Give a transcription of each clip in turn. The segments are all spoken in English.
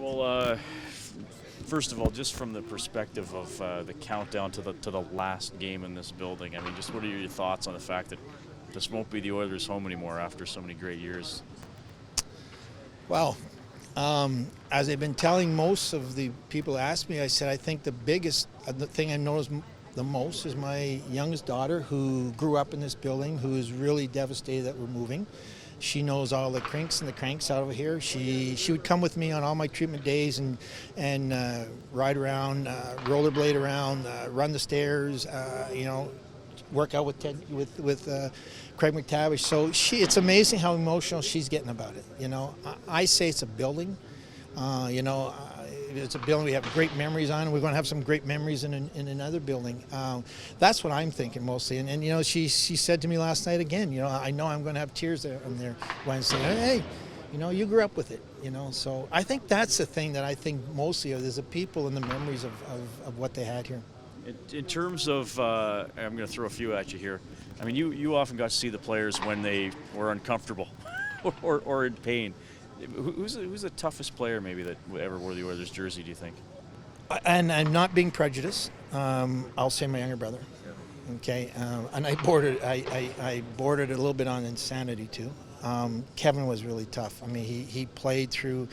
Well, first of all, just from the perspective of the countdown to the last game in this building, I mean, just what are your thoughts on the fact that this won't be the Oilers' home anymore after so many great years? Well, as I've been telling most of the people who ask me, I said I think the thing I noticed the most is my youngest daughter, who grew up in this building, who is really devastated that we're moving. She knows all the crinks and the cranks out of here. She would come with me on all my treatment days and ride around, rollerblade around, run the stairs, work out with Craig McTavish. So it's amazing how emotional she's getting about it. I say it's a building. It's a building we have great memories on, and we're going to have some great memories in another building. That's what I'm thinking mostly. And she said to me last night again, I know I'm going to have tears there on there Wednesday. Hey, you grew up with it, So I think that's the thing that I think mostly of is the people and the memories of what they had here. In terms of, I'm going to throw a few at you here. I mean, you often got to see the players when they were uncomfortable or in pain. Who's the toughest player maybe that ever wore the Oilers jersey, do you think? And I'm not being prejudiced. I'll say my younger brother. Yeah. Okay, and I bordered a little bit on insanity too. Kevin was really tough. I mean, he played through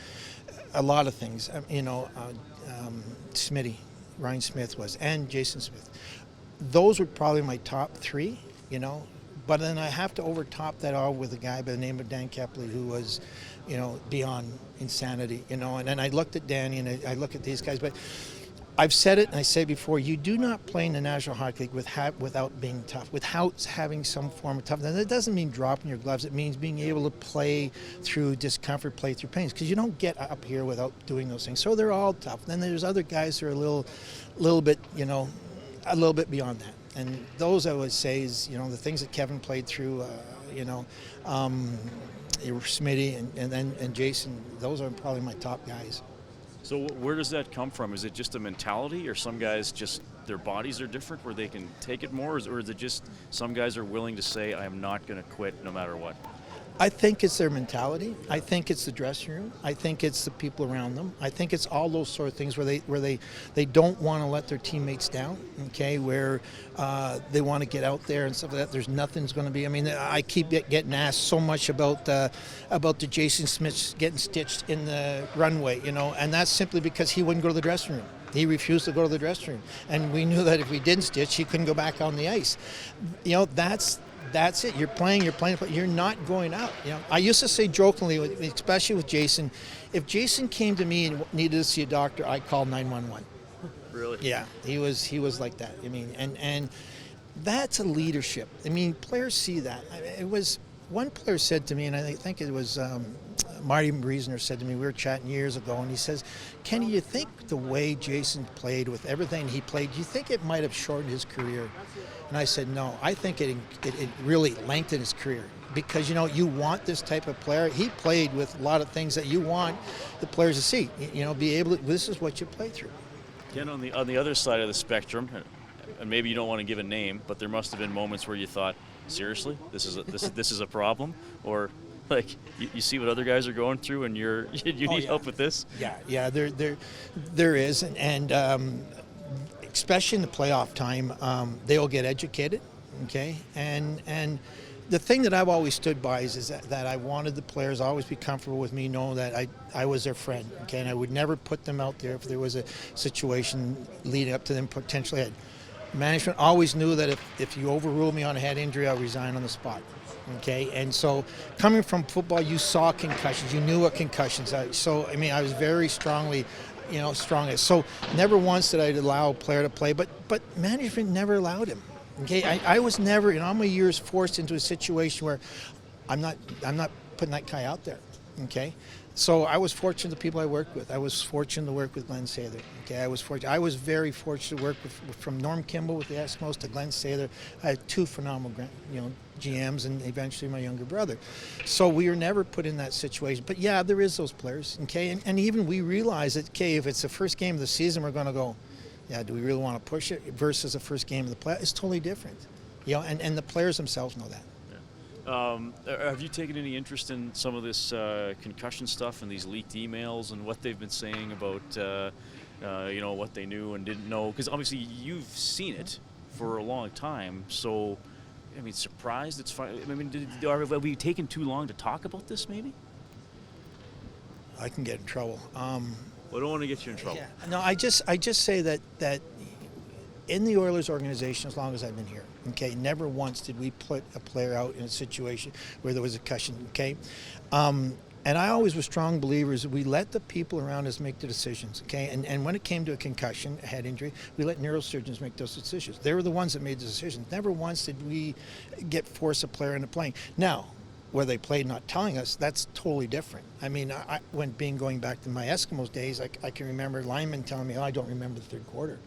a lot of things. Smitty, Ryan Smith was, and Jason Smith. Those were probably my top three. But then I have to overtop that all with a guy by the name of Dan Kepley, who was, beyond insanity, And then I looked at Danny and I look at these guys. But I've said it and I said before, you do not play in the National Hockey League without being tough, without having some form of toughness. That doesn't mean dropping your gloves. It means being able to play through discomfort, play through pains, because you don't get up here without doing those things. So they're all tough. Then there's other guys who are a little bit, a little bit beyond that. And those I would say is, the things that Kevin played through, Smitty and Jason, those are probably my top guys. So where does that come from? Is it just a mentality, or some guys just their bodies are different where they can take it more, or is it just some guys are willing to say, I am not going to quit no matter what? I think it's their mentality. I think it's the dressing room. I think it's the people around them. I think it's all those sort of things where they don't want to let their teammates down. Okay, where they want to get out there and stuff like that. There's nothing's going to be. I mean, I keep getting asked so much about the Jason Smith getting stitched in the runway, and that's simply because he wouldn't go to the dressing room. He refused to go to the dressing room, and we knew that if we didn't stitch, he couldn't go back on the ice. That's it. You're playing. You're not going out. I used to say jokingly, especially with Jason, if Jason came to me and needed to see a doctor, I'd call 911. Really? Yeah, he was like that. I mean, and that's a leadership. I mean, players see that. It was one player said to me, and I think it was Marty Reasoner said to me, we were chatting years ago, and he says, Kenny, you think the way Jason played with everything he played, do you think it might have shortened his career? And I said, no, I think it really lengthened his career, because, you want this type of player. He played with a lot of things that you want the players to see, be able to, this is what you play through. Again, on the other side of the spectrum, and maybe you don't want to give a name, but there must have been moments where you thought, seriously, this is a problem? Or like you see what other guys are going through and you need help with this? Yeah, there is, and especially in the playoff time, they'll get educated, okay? And the thing that I've always stood by is that I wanted the players to always be comfortable with me, know that I was their friend, okay? And I would never put them out there if there was a situation leading up to them potentially had. Management always knew that if you overruled me on a head injury, I'll resign on the spot, okay? And so coming from football, you saw concussions. You knew what concussions are. So, I mean, I was very strongly strong. So never once did I allow a player to play, but management never allowed him. Okay, I was never in all my years forced into a situation where I'm not putting that guy out there. Okay, so I was fortunate the people I worked with. I was fortunate to work with Glenn Sather. Okay, I was very fortunate to work with from Norm Kimball with the Eskimos to Glenn Sather. I had two phenomenal GMs and eventually my younger brother. So we were never put in that situation. But yeah, there is those players. Okay, and even we realize that, okay, if it's the first game of the season, we're going to go, yeah, do we really want to push it versus the first game of the play? It's totally different. And the players themselves know that. Yeah. Have you taken any interest in some of this concussion stuff and these leaked emails and what they've been saying about, what they knew and didn't know? Because obviously you've seen it for a long time. So, I mean, surprised it's fine. I mean, have we taken too long to talk about this? Maybe. I can get in trouble. Well, I don't want to get you in trouble. Yeah. No, I just say that in the Oilers organization, as long as I've been here, okay, never once did we put a player out in a situation where there was a concussion, okay? And I always was strong believers that we let the people around us make the decisions, okay? And when it came to a concussion, a head injury, we let neurosurgeons make those decisions. They were the ones that made the decisions. Never once did we force a player into playing. Now, where they played not telling us, that's totally different. I mean, going back to my Eskimos days, I can remember linemen telling me, I don't remember the third quarter.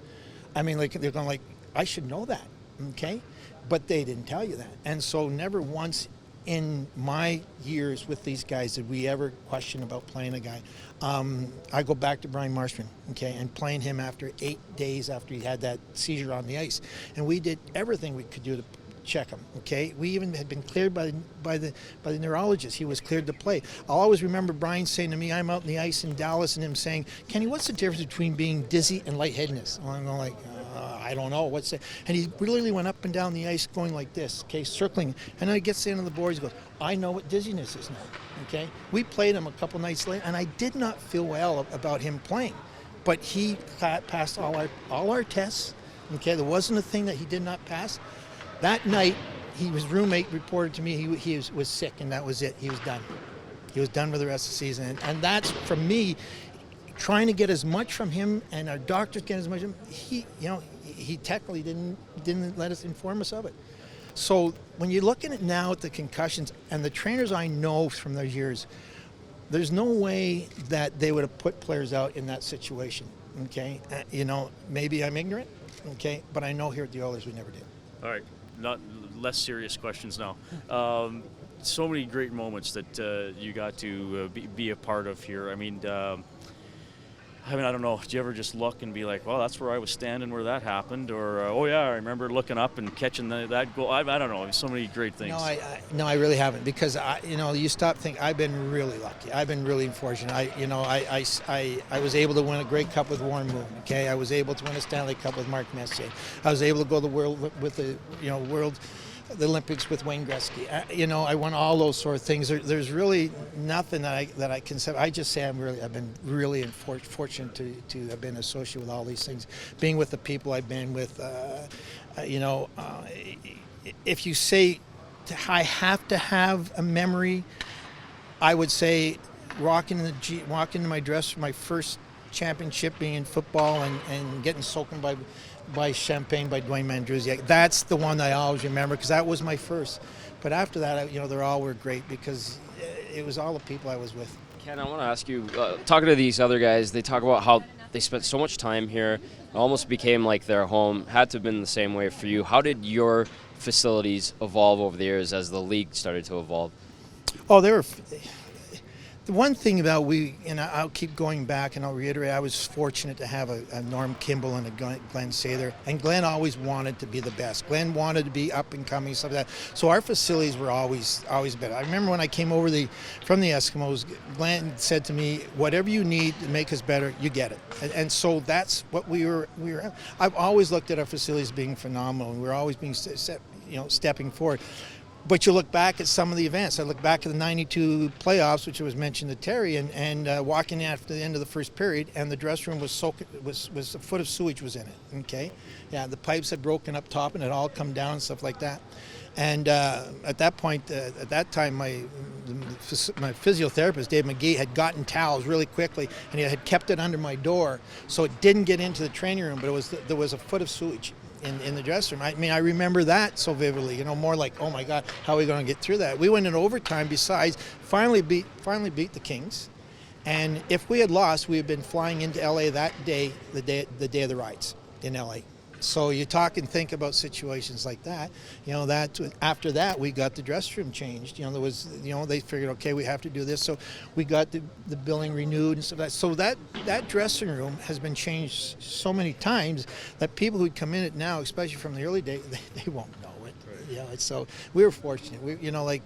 I mean, like, they're going like, I should know that, okay? But they didn't tell you that. And so never once in my years with these guys did we ever question about playing a guy. I go back to Brian Marshman, okay, and playing him after 8 days after he had that seizure on the ice. And we did everything we could do to check him, okay? We even had been cleared by the neurologist. He was cleared to play. I'll always remember Brian saying to me, I'm out in the ice in Dallas, and him saying, Kenny, what's the difference between being dizzy and lightheadedness? And I'm going like, I don't know. What's that? And he literally went up and down the ice going like this, okay, circling. And then he gets to the end of the boards, he goes, I know what dizziness is now, okay? We played him a couple nights later, and I did not feel well about him playing. But he passed all our tests, okay? There wasn't a thing that he did not pass. That night, his roommate reported to me he was sick, and that was it. He was done. He was done for the rest of the season. And that's, from me, trying to get as much from him, and our doctors get as much from him. He technically didn't let us inform us of it. So when you're looking at now at the concussions, and the trainers I know from those years, there's no way that they would have put players out in that situation, okay? Maybe I'm ignorant, okay? But I know here at the Oilers we never did. All right. Not less serious questions now. So many great moments that you got to be a part of here. I mean, I don't know. Do you ever just look and be like, well, that's where I was standing where that happened? Or, oh, yeah, I remember looking up and catching that goal. I don't know. So many great things. No, I really haven't, because, you stop thinking, I've been really lucky. I've been really fortunate. I was able to win a Grey Cup with Warren Moon, okay? I was able to win a Stanley Cup with Mark Messier. I was able to go to the Olympics with Wayne Gretzky. I won all those sort of things. There's really nothing that I can say. I just say I've been really fortunate to have been associated with all these things. Being with the people I've been with, if you say I have to have a memory, I would say walking into my dress, my first championship being in football, and getting soaked by champagne by Dwayne Mandruzzi. That's the one I always remember, because that was my first. But after that, they all were great, because it was all the people I was with. Ken, I want to ask you, talking to these other guys, they talk about how they spent so much time here, it almost became like their home. Had to have been the same way for you. How did your facilities evolve over the years as the league started to evolve? Oh, the one thing about I'll keep going back and I'll reiterate, I was fortunate to have a Norm Kimball and a Glenn Sather, and Glenn always wanted to be the best. Glenn wanted to be up and coming, stuff like that. So our facilities were always better. I remember when I came over from the Eskimos, Glenn said to me, whatever you need to make us better, you get it. And so that's what we were. I've always looked at our facilities being phenomenal, and we're always being stepping forward. But you look back at some of the events. I look back at the '92 playoffs, which was mentioned to Terry, and walking after the end of the first period, and the dressing room was soaked. Was a foot of sewage was in it. Okay, yeah, the pipes had broken up top and it all come down and stuff like that. And at that point, at that time, my physiotherapist Dave McGee had gotten towels really quickly, and he had kept it under my door so it didn't get into the training room. But there was a foot of sewage in the dressing room. I mean, I remember that so vividly, more like, oh my God, how are we going to get through that? We went in overtime, besides, finally beat the Kings. And if we had lost, we had been flying into LA that day, the day of the rides in LA. So you talk and think about situations like that. That after that, we got the dressing room changed. There was, they figured, okay, we have to do this. So we got the billing renewed and stuff like that. So that dressing room has been changed so many times that people who'd come in it now, especially from the early days, they won't know it. You know, so we were fortunate. We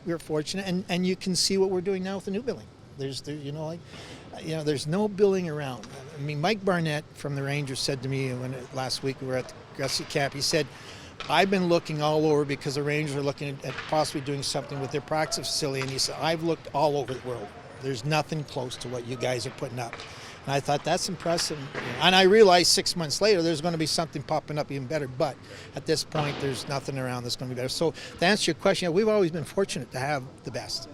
were fortunate, and you can see what we're doing now with the new building. There's no building around. I mean, Mike Barnett from the Rangers said to me last week we were at the Gussie Camp. He said, "I've been looking all over because the Rangers are looking at possibly doing something with their practice facility." And he said, "I've looked all over the world. There's nothing close to what you guys are putting up." And I thought, that's impressive. And I realized 6 months later there's going to be something popping up even better. But at this point, there's nothing around that's going to be better. So to answer your question, we've always been fortunate to have the best.